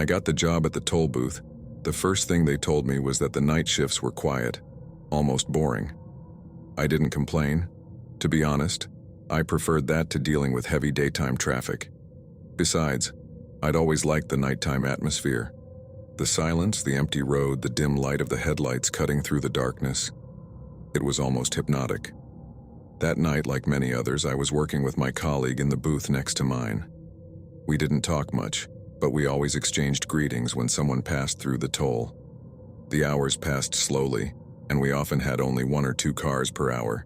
I got the job at the toll booth, the first thing they told me was that the night shifts were quiet, almost boring. I didn't complain. To be honest, I preferred that to dealing with heavy daytime traffic. Besides, I'd always liked the nighttime atmosphere. The silence, the empty road, the dim light of the headlights cutting through the darkness. It was almost hypnotic. That night, like many others, I was working with my colleague in the booth next to mine. We didn't talk much, but we always exchanged greetings when someone passed through the toll. The hours passed slowly, and we often had only 1 or 2 cars per hour.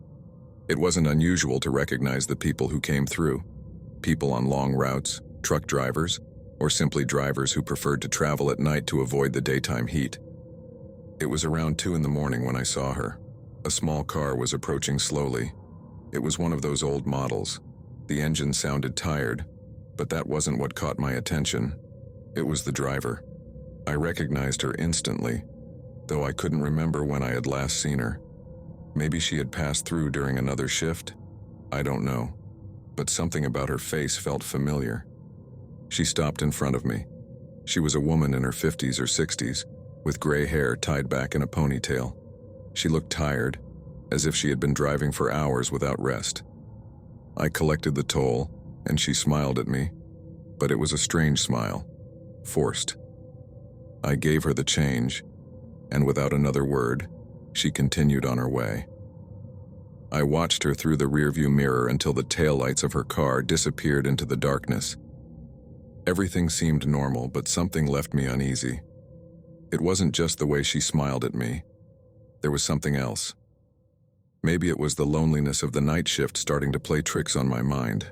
It wasn't unusual to recognize the people who came through. People on long routes, truck drivers, or simply drivers who preferred to travel at night to avoid the daytime heat. It was around 2 in the morning when I saw her. A small car was approaching slowly. It was one of those old models. The engine sounded tired, but that wasn't what caught my attention. It was the driver. I recognized her instantly, though I couldn't remember when I had last seen her. Maybe she had passed through during another shift? I don't know, but something about her face felt familiar. She stopped in front of me. She was a woman in her 50s or 60s, with gray hair tied back in a ponytail. She looked tired, as if she had been driving for hours without rest. I collected the toll, and she smiled at me, but it was a strange smile, forced. I gave her the change, and without another word, she continued on her way. I watched her through the rearview mirror until the taillights of her car disappeared into the darkness. Everything seemed normal, but something left me uneasy. It wasn't just the way she smiled at me. There was something else. Maybe it was the loneliness of the night shift starting to play tricks on my mind.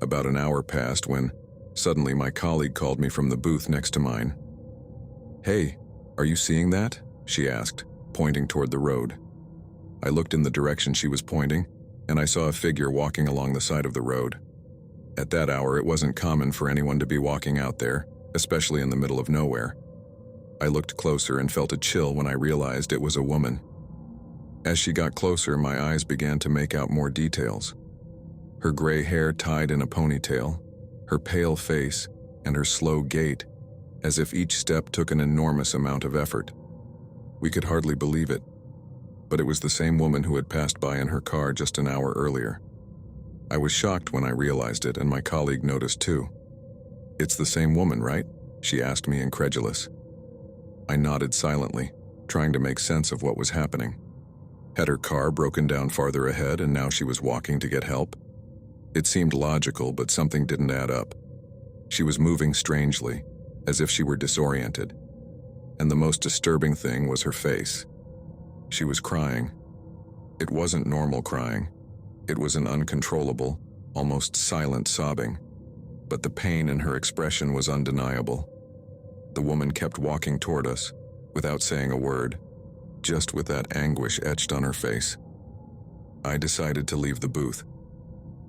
About an hour passed when, suddenly, my colleague called me from the booth next to mine. "Hey, are you seeing that?" she asked, pointing toward the road. I looked in the direction she was pointing, and I saw a figure walking along the side of the road. At that hour, it wasn't common for anyone to be walking out there, especially in the middle of nowhere. I looked closer and felt a chill when I realized it was a woman. As she got closer, my eyes began to make out more details. Her gray hair tied in a ponytail, her pale face, and her slow gait, as if each step took an enormous amount of effort. We could hardly believe it, but it was the same woman who had passed by in her car just an hour earlier. I was shocked when I realized it, and my colleague noticed too. "It's the same woman, right?" she asked me, incredulous. I nodded silently, trying to make sense of what was happening. Had her car broken down farther ahead and now she was walking to get help? It seemed logical, but something didn't add up. She was moving strangely, as if she were disoriented. And the most disturbing thing was her face. She was crying. It wasn't normal crying. It was an uncontrollable, almost silent sobbing. But the pain in her expression was undeniable. The woman kept walking toward us, without saying a word, just with that anguish etched on her face. I decided to leave the booth.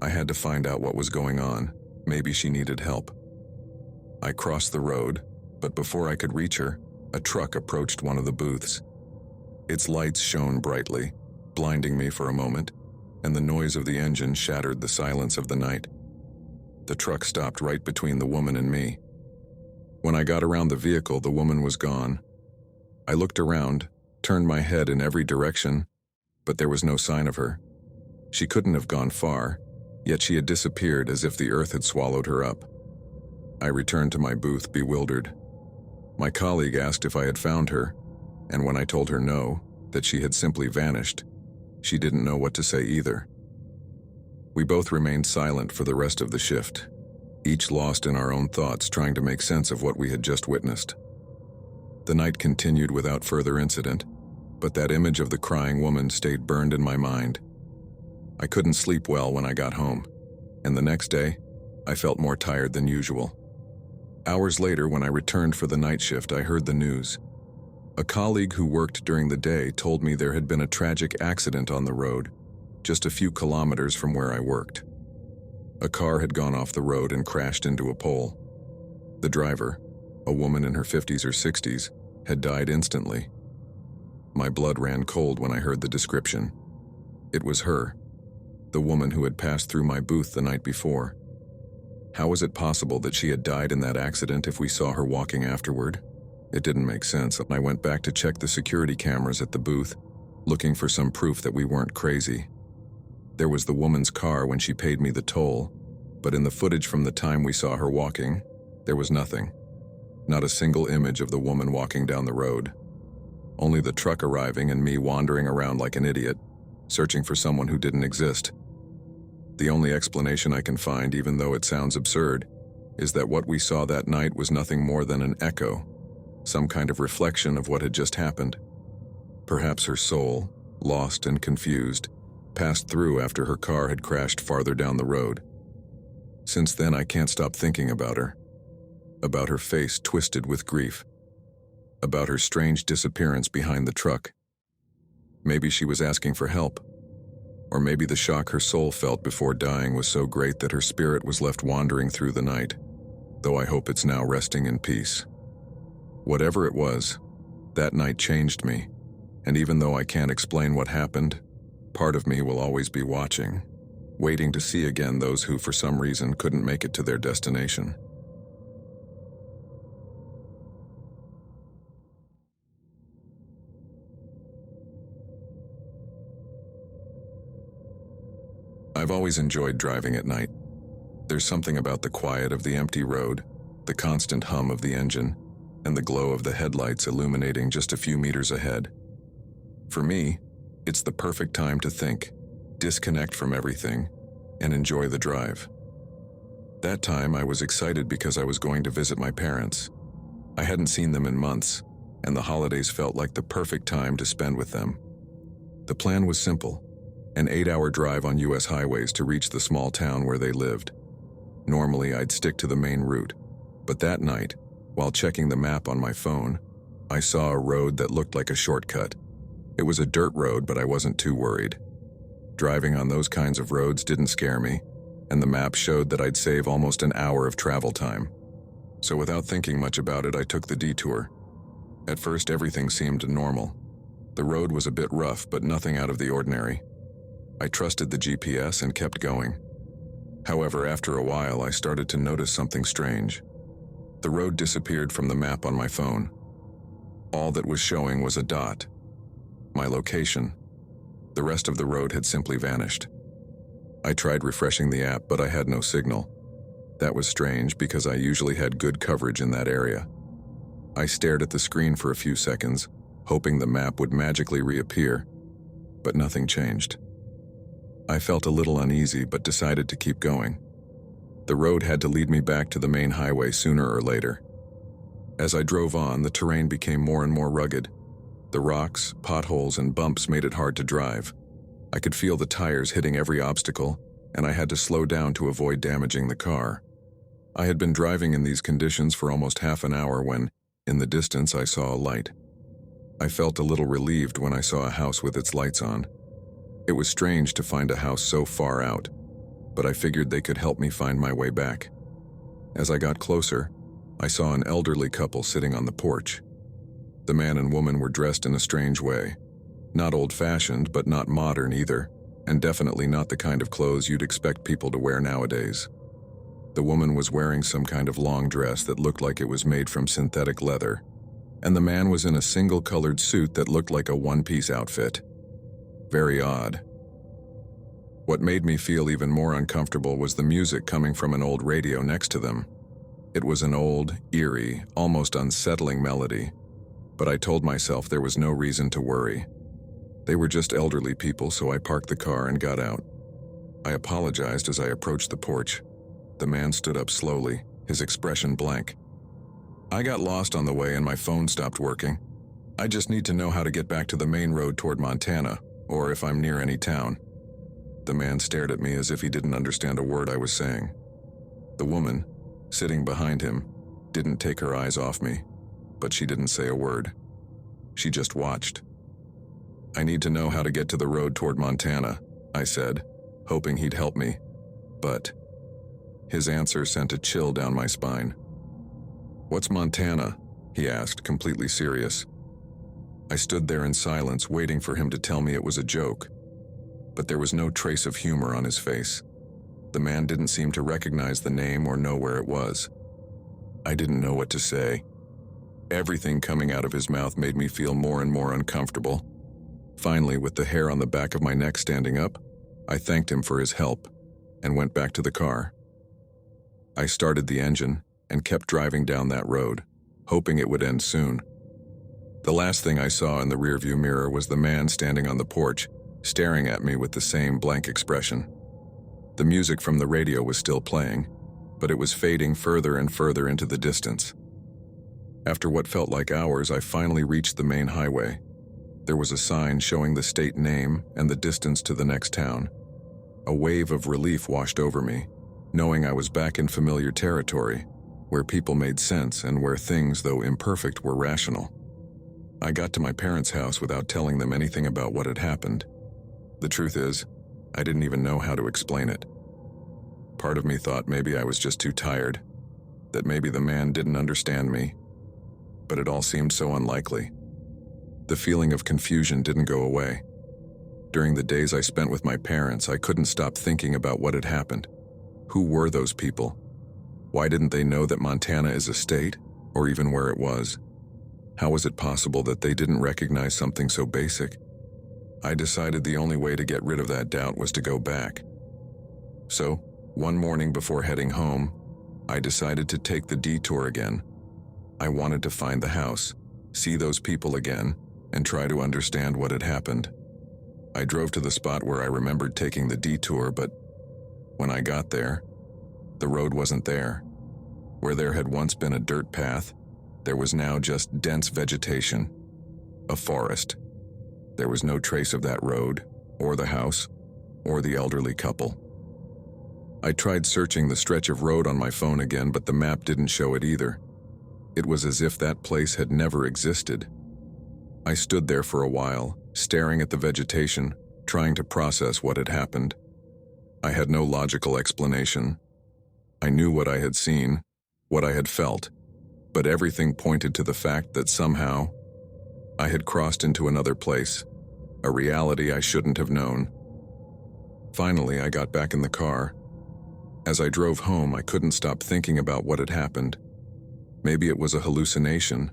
I had to find out what was going on. Maybe she needed help. I crossed the road, but before I could reach her, a truck approached one of the booths. Its lights shone brightly, blinding me for a moment, and the noise of the engine shattered the silence of the night. The truck stopped right between the woman and me. When I got around the vehicle, the woman was gone. I looked around, turned my head in every direction, but there was no sign of her. She couldn't have gone far, yet she had disappeared as if the earth had swallowed her up. I returned to my booth, bewildered. My colleague asked if I had found her, and when I told her no, that she had simply vanished, she didn't know what to say either. We both remained silent for the rest of the shift, each lost in our own thoughts, trying to make sense of what we had just witnessed. The night continued without further incident, but that image of the crying woman stayed burned in my mind. I couldn't sleep well when I got home, and the next day, I felt more tired than usual. Hours later, when I returned for the night shift, I heard the news. A colleague who worked during the day told me there had been a tragic accident on the road, just a few kilometers from where I worked. A car had gone off the road and crashed into a pole. The driver, a woman in her 50s or 60s, had died instantly. My blood ran cold when I heard the description. It was her, the woman who had passed through my booth the night before. How was it possible that she had died in that accident if we saw her walking afterward? It didn't make sense. I went back to check the security cameras at the booth, looking for some proof that we weren't crazy. There was the woman's car when she paid me the toll, but in the footage from the time we saw her walking, there was nothing. Not a single image of the woman walking down the road. Only the truck arriving and me wandering around like an idiot, searching for someone who didn't exist. The only explanation I can find, even though it sounds absurd, is that what we saw that night was nothing more than an echo, some kind of reflection of what had just happened. Perhaps her soul, lost and confused, passed through after her car had crashed farther down the road. Since then, I can't stop thinking about her face twisted with grief, about her strange disappearance behind the truck. Maybe she was asking for help, or maybe the shock her soul felt before dying was so great that her spirit was left wandering through the night, though I hope it's now resting in peace. Whatever it was, that night changed me, and even though I can't explain what happened, part of me will always be watching, waiting to see again those who for some reason couldn't make it to their destination. I've always enjoyed driving at night. There's something about the quiet of the empty road, the constant hum of the engine, and the glow of the headlights illuminating just a few meters ahead. For me, it's the perfect time to think, disconnect from everything, and enjoy the drive. That time I was excited because I was going to visit my parents. I hadn't seen them in months, and the holidays felt like the perfect time to spend with them. The plan was simple: an 8-hour drive on US highways to reach the small town where they lived. Normally, I'd stick to the main route, but that night, while checking the map on my phone, I saw a road that looked like a shortcut. It was a dirt road, but I wasn't too worried. Driving on those kinds of roads didn't scare me, and the map showed that I'd save almost an hour of travel time. So without thinking much about it, I took the detour. At first, everything seemed normal. The road was a bit rough, but nothing out of the ordinary. I trusted the GPS and kept going. However, after a while, I started to notice something strange. The road disappeared from the map on my phone. All that was showing was a dot. My location. The rest of the road had simply vanished. I tried refreshing the app, but I had no signal. That was strange because I usually had good coverage in that area. I stared at the screen for a few seconds, hoping the map would magically reappear, but nothing changed. I felt a little uneasy but decided to keep going. The road had to lead me back to the main highway sooner or later. As I drove on, the terrain became more and more rugged. The rocks, potholes, and bumps made it hard to drive. I could feel the tires hitting every obstacle, and I had to slow down to avoid damaging the car. I had been driving in these conditions for almost half an hour when, in the distance, I saw a light. I felt a little relieved when I saw a house with its lights on. It was strange to find a house so far out, but I figured they could help me find my way back. As I got closer, I saw an elderly couple sitting on the porch. The man and woman were dressed in a strange way. Not old-fashioned, but not modern either, and definitely not the kind of clothes you'd expect people to wear nowadays. The woman was wearing some kind of long dress that looked like it was made from synthetic leather, and the man was in a single-colored suit that looked like a one-piece outfit. Very odd. What made me feel even more uncomfortable was the music coming from an old radio next to them. It was an old, eerie, almost unsettling melody, but I told myself there was no reason to worry. They were just elderly people, so I parked the car and got out. I apologized as I approached the porch. The man stood up slowly, his expression blank. "I got lost on the way and my phone stopped working. I just need to know how to get back to the main road toward Montana, or if I'm near any town." The man stared at me as if he didn't understand a word I was saying. The woman, sitting behind him, didn't take her eyes off me, but she didn't say a word. She just watched. "I need to know how to get to the road toward Montana," I said, hoping he'd help me, but his answer sent a chill down my spine. "What's Montana?" he asked, completely serious. I stood there in silence, waiting for him to tell me it was a joke, but there was no trace of humor on his face. The man didn't seem to recognize the name or know where it was. I didn't know what to say. Everything coming out of his mouth made me feel more and more uncomfortable. Finally, with the hair on the back of my neck standing up, I thanked him for his help and went back to the car. I started the engine and kept driving down that road, hoping it would end soon. The last thing I saw in the rearview mirror was the man standing on the porch, staring at me with the same blank expression. The music from the radio was still playing, but it was fading further and further into the distance. After what felt like hours, I finally reached the main highway. There was a sign showing the state name and the distance to the next town. A wave of relief washed over me, knowing I was back in familiar territory, where people made sense and where things, though imperfect, were rational. I got to my parents' house without telling them anything about what had happened. The truth is, I didn't even know how to explain it. Part of me thought maybe I was just too tired, that maybe the man didn't understand me, but it all seemed so unlikely. The feeling of confusion didn't go away. During the days I spent with my parents, I couldn't stop thinking about what had happened. Who were those people? Why didn't they know that Montana is a state, or even where it was? How was it possible that they didn't recognize something so basic? I decided the only way to get rid of that doubt was to go back. So, one morning before heading home, I decided to take the detour again. I wanted to find the house, see those people again, and try to understand what had happened. I drove to the spot where I remembered taking the detour, but when I got there, the road wasn't there. Where there had once been a dirt path, there was now just dense vegetation, a forest. There was no trace of that road, or the house, or the elderly couple. I tried searching the stretch of road on my phone again, but the map didn't show it either. It was as if that place had never existed. I stood there for a while, staring at the vegetation, trying to process what had happened. I had no logical explanation. I knew what I had seen, what I had felt, but everything pointed to the fact that somehow I had crossed into another place, a reality I shouldn't have known. Finally, I got back in the car. As I drove home, I couldn't stop thinking about what had happened. Maybe it was a hallucination,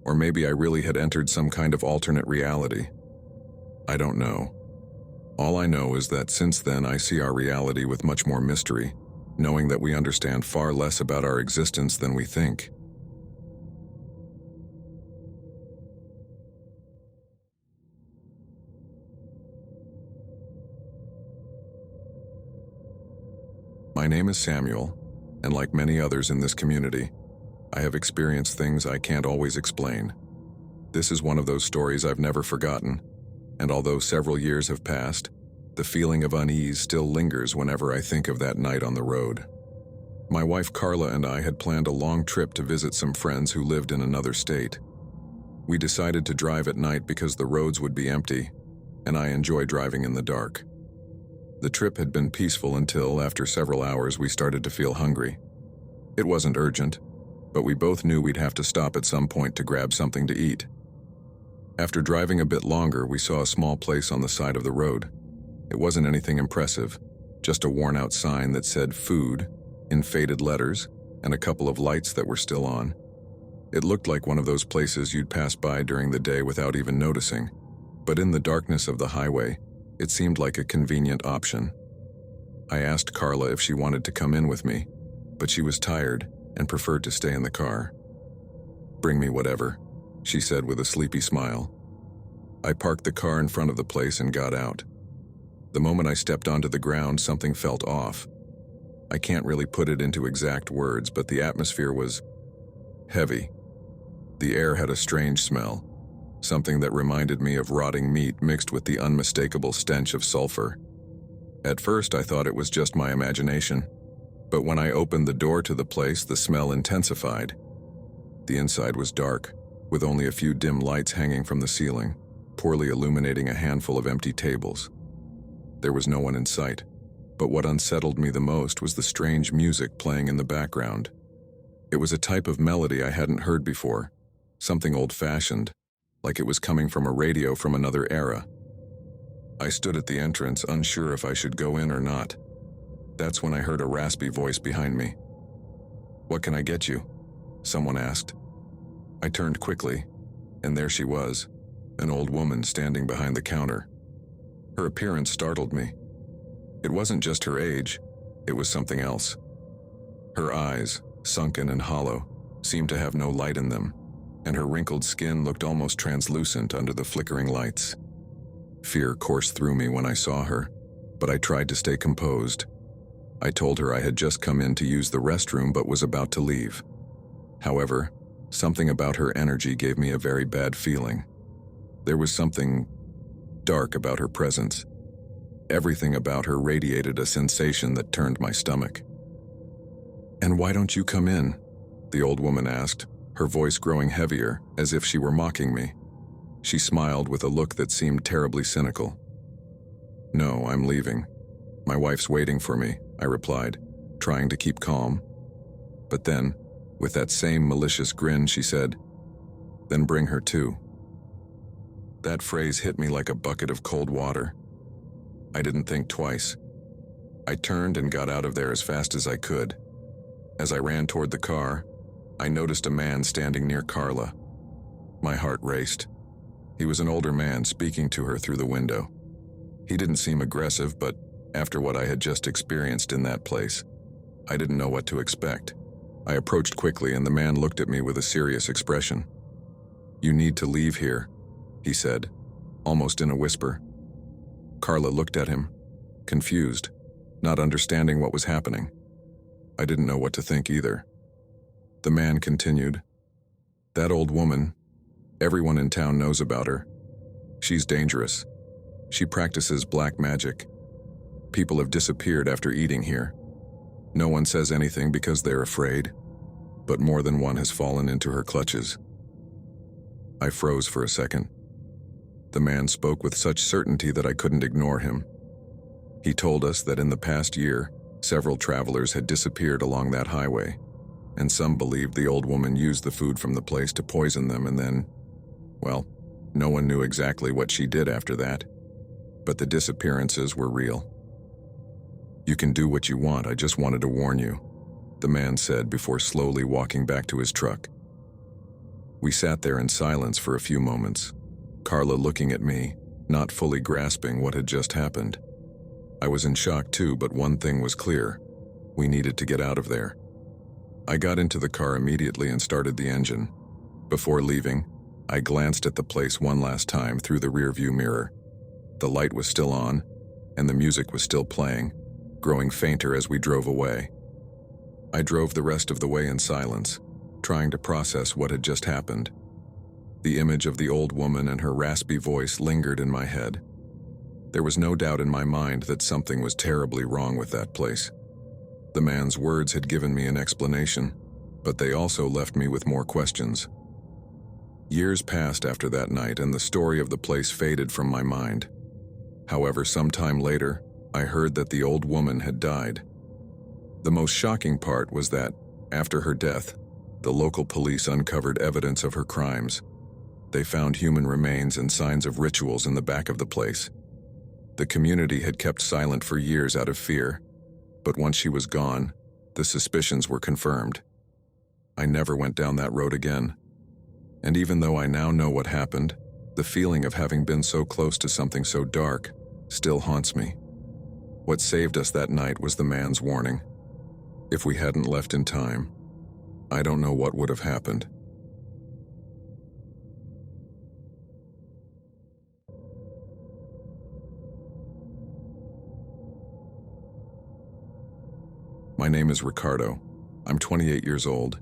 or maybe I really had entered some kind of alternate reality. I don't know. All I know is that since then I see our reality with much more mystery, knowing that we understand far less about our existence than we think. My name is Samuel, and like many others in this community, I have experienced things I can't always explain. This is one of those stories I've never forgotten, and although several years have passed, the feeling of unease still lingers whenever I think of that night on the road. My wife Carla and I had planned a long trip to visit some friends who lived in another state. We decided to drive at night because the roads would be empty, and I enjoy driving in the dark. The trip had been peaceful until, after several hours, we started to feel hungry. It wasn't urgent, but we both knew we'd have to stop at some point to grab something to eat. After driving a bit longer, we saw a small place on the side of the road. It wasn't anything impressive, just a worn-out sign that said "Food" in faded letters and a couple of lights that were still on. It looked like one of those places you'd pass by during the day without even noticing, but in the darkness of the highway, it seemed like a convenient option. I asked Carla if she wanted to come in with me, but she was tired and preferred to stay in the car. "Bring me whatever," she said with a sleepy smile. I parked the car in front of the place and got out. The moment I stepped onto the ground, something felt off. I can't really put it into exact words, but the atmosphere was heavy. The air had a strange smell, something that reminded me of rotting meat mixed with the unmistakable stench of sulfur. At first, I thought it was just my imagination, but when I opened the door to the place, the smell intensified. The inside was dark, with only a few dim lights hanging from the ceiling, poorly illuminating a handful of empty tables. There was no one in sight, but what unsettled me the most was the strange music playing in the background. It was a type of melody I hadn't heard before, something old-fashioned, like it was coming from a radio from another era. I stood at the entrance, unsure if I should go in or not. That's when I heard a raspy voice behind me. "What can I get you?" someone asked. I turned quickly, and there she was, an old woman standing behind the counter. Her appearance startled me. It wasn't just her age, it was something else. Her eyes, sunken and hollow, seemed to have no light in them, and her wrinkled skin looked almost translucent under the flickering lights. Fear coursed through me when I saw her, but I tried to stay composed. I told her I had just come in to use the restroom but was about to leave. However, something about her energy gave me a very bad feeling. There was something dark about her presence. Everything about her radiated a sensation that turned my stomach. "And why don't you come in?" the old woman asked, her voice growing heavier, as if she were mocking me. She smiled with a look that seemed terribly cynical. "No, I'm leaving. My wife's waiting for me," I replied, trying to keep calm. But then, with that same malicious grin, she said, "Then bring her too." That phrase hit me like a bucket of cold water. I didn't think twice. I turned and got out of there as fast as I could. As I ran toward the car, I noticed a man standing near Carla. My heart raced. He was an older man speaking to her through the window. He didn't seem aggressive, but after what I had just experienced in that place, I didn't know what to expect. I approached quickly and the man looked at me with a serious expression. "You need to leave here," he said, almost in a whisper. Carla looked at him, confused, not understanding what was happening. I didn't know what to think either. The man continued, "That old woman, everyone in town knows about her. She's dangerous. She practices black magic. People have disappeared after eating here. No one says anything because they're afraid, but more than one has fallen into her clutches." I froze for a second. The man spoke with such certainty that I couldn't ignore him. He told us that in the past year, several travelers had disappeared along that highway, and some believed the old woman used the food from the place to poison them and then, well, no one knew exactly what she did after that, but the disappearances were real. "You can do what you want, I just wanted to warn you," the man said before slowly walking back to his truck. We sat there in silence for a few moments, Carla looking at me, not fully grasping what had just happened. I was in shock too, but one thing was clear. We needed to get out of there. I got into the car immediately and started the engine. Before leaving, I glanced at the place one last time through the rearview mirror. The light was still on, and the music was still playing, growing fainter as we drove away. I drove the rest of the way in silence, trying to process what had just happened. The image of the old woman and her raspy voice lingered in my head. There was no doubt in my mind that something was terribly wrong with that place. The man's words had given me an explanation, but they also left me with more questions. Years passed after that night and the story of the place faded from my mind. However, sometime later, I heard that the old woman had died. The most shocking part was that, after her death, the local police uncovered evidence of her crimes. They found human remains and signs of rituals in the back of the place. The community had kept silent for years out of fear, but once she was gone, the suspicions were confirmed. I never went down that road again. And even though I now know what happened, the feeling of having been so close to something so dark still haunts me. What saved us that night was the man's warning. If we hadn't left in time, I don't know what would have happened. My name is Ricardo. I'm 28 years old,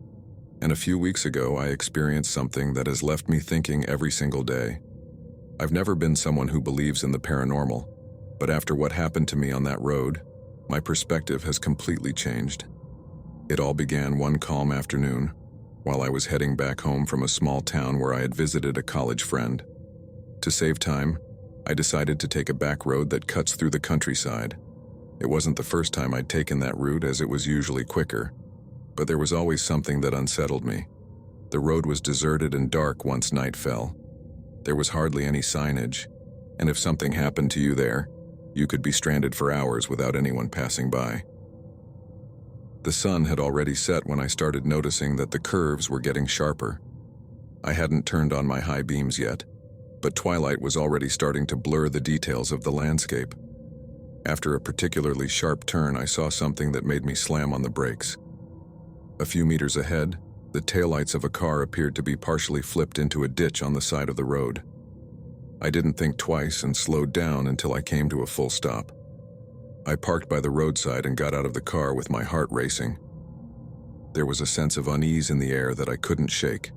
and a few weeks ago I experienced something that has left me thinking every single day. I've never been someone who believes in the paranormal, but after what happened to me on that road, my perspective has completely changed. It all began one calm afternoon, while I was heading back home from a small town where I had visited a college friend. To save time, I decided to take a back road that cuts through the countryside. It wasn't the first time I'd taken that route, as it was usually quicker, but there was always something that unsettled me. The road was deserted and dark once night fell. There was hardly any signage, and if something happened to you there, you could be stranded for hours without anyone passing by. The sun had already set when I started noticing that the curves were getting sharper. I hadn't turned on my high beams yet, but twilight was already starting to blur the details of the landscape. After a particularly sharp turn, I saw something that made me slam on the brakes. A few meters ahead, the taillights of a car appeared to be partially flipped into a ditch on the side of the road. I didn't think twice and slowed down until I came to a full stop. I parked by the roadside and got out of the car with my heart racing. There was a sense of unease in the air that I couldn't shake.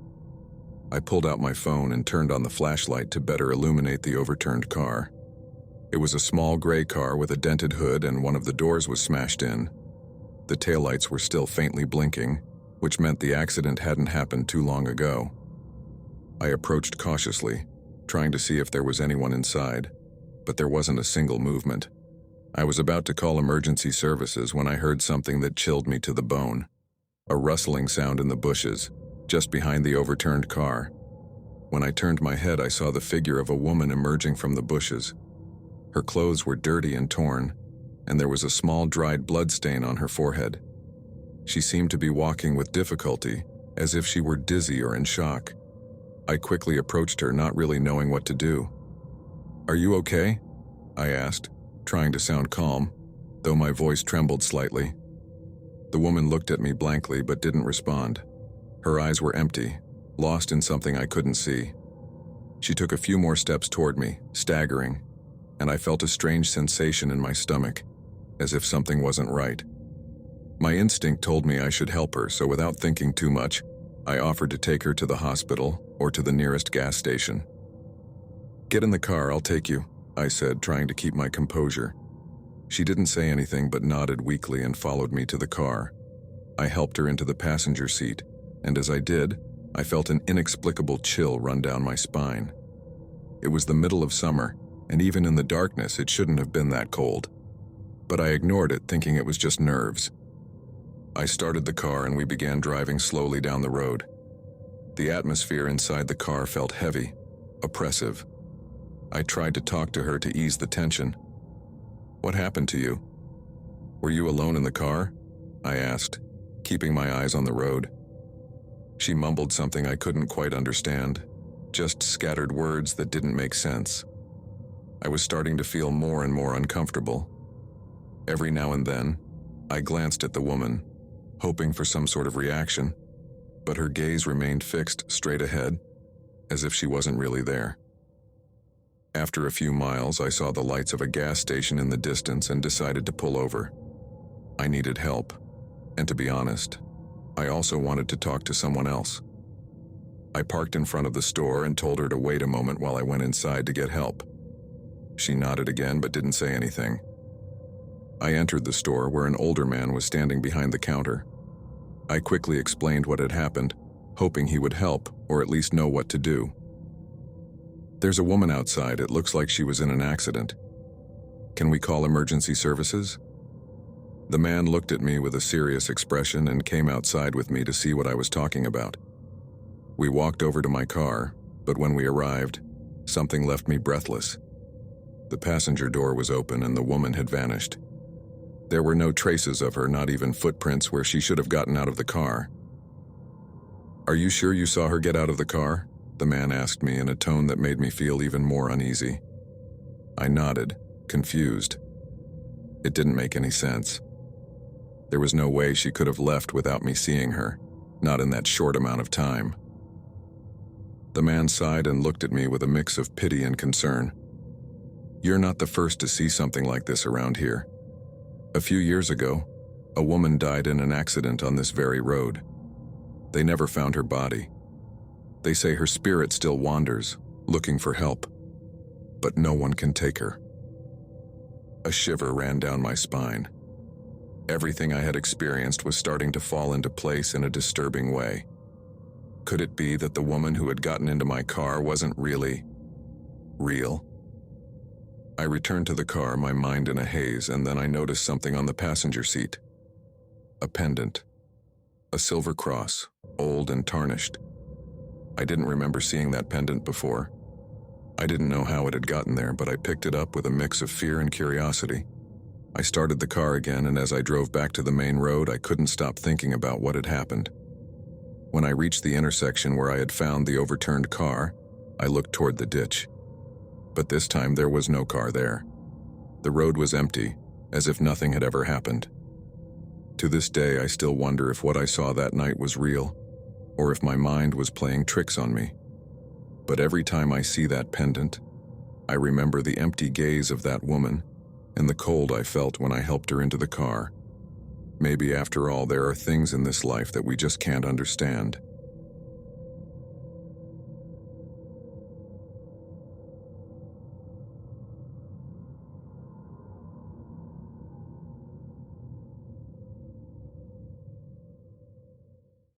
I pulled out my phone and turned on the flashlight to better illuminate the overturned car. It was a small gray car with a dented hood and one of the doors was smashed in. The taillights were still faintly blinking, which meant the accident hadn't happened too long ago. I approached cautiously, trying to see if there was anyone inside, but there wasn't a single movement. I was about to call emergency services when I heard something that chilled me to the bone. A rustling sound in the bushes, just behind the overturned car. When I turned my head, I saw the figure of a woman emerging from the bushes. Her clothes were dirty and torn, and there was a small dried blood stain on her forehead. She seemed to be walking with difficulty, as if she were dizzy or in shock. I quickly approached her, not really knowing what to do. "Are you okay?" I asked, trying to sound calm, though my voice trembled slightly. The woman looked at me blankly but didn't respond. Her eyes were empty, lost in something I couldn't see. She took a few more steps toward me, staggering, and I felt a strange sensation in my stomach, as if something wasn't right. My instinct told me I should help her, so without thinking too much, I offered to take her to the hospital or to the nearest gas station. "Get in the car, I'll take you," I said, trying to keep my composure. She didn't say anything but nodded weakly and followed me to the car. I helped her into the passenger seat, and as I did, I felt an inexplicable chill run down my spine. It was the middle of summer, and even in the darkness it shouldn't have been that cold. But I ignored it, thinking it was just nerves. I started the car and we began driving slowly down the road. The atmosphere inside the car felt heavy, oppressive. I tried to talk to her to ease the tension. "What happened to you? Were you alone in the car?" I asked, keeping my eyes on the road. She mumbled something I couldn't quite understand, just scattered words that didn't make sense. I was starting to feel more and more uncomfortable. Every now and then, I glanced at the woman, hoping for some sort of reaction, but her gaze remained fixed straight ahead, as if she wasn't really there. After a few miles, I saw the lights of a gas station in the distance and decided to pull over. I needed help, and to be honest, I also wanted to talk to someone else. I parked in front of the store and told her to wait a moment while I went inside to get help. She nodded again but didn't say anything. I entered the store where an older man was standing behind the counter. I quickly explained what had happened, hoping he would help or at least know what to do. "There's a woman outside. It looks like she was in an accident. Can we call emergency services?" The man looked at me with a serious expression and came outside with me to see what I was talking about. We walked over to my car, but when we arrived, something left me breathless. The passenger door was open and the woman had vanished. There were no traces of her, not even footprints where she should have gotten out of the car. "Are you sure you saw her get out of the car?" the man asked me in a tone that made me feel even more uneasy. I nodded, confused. It didn't make any sense. There was no way she could have left without me seeing her, not in that short amount of time. The man sighed and looked at me with a mix of pity and concern. "You're not the first to see something like this around here. A few years ago, a woman died in an accident on this very road. They never found her body. They say her spirit still wanders, looking for help, but no one can take her." A shiver ran down my spine. Everything I had experienced was starting to fall into place in a disturbing way. Could it be that the woman who had gotten into my car wasn't really real? I returned to the car, my mind in a haze, and then I noticed something on the passenger seat. A pendant. A silver cross, old and tarnished. I didn't remember seeing that pendant before. I didn't know how it had gotten there, but I picked it up with a mix of fear and curiosity. I started the car again, and as I drove back to the main road, I couldn't stop thinking about what had happened. When I reached the intersection where I had found the overturned car, I looked toward the ditch. But this time there was no car there. The road was empty, as if nothing had ever happened. To this day, I still wonder if what I saw that night was real, or if my mind was playing tricks on me. But every time I see that pendant, I remember the empty gaze of that woman and the cold I felt when I helped her into the car. Maybe after all, there are things in this life that we just can't understand.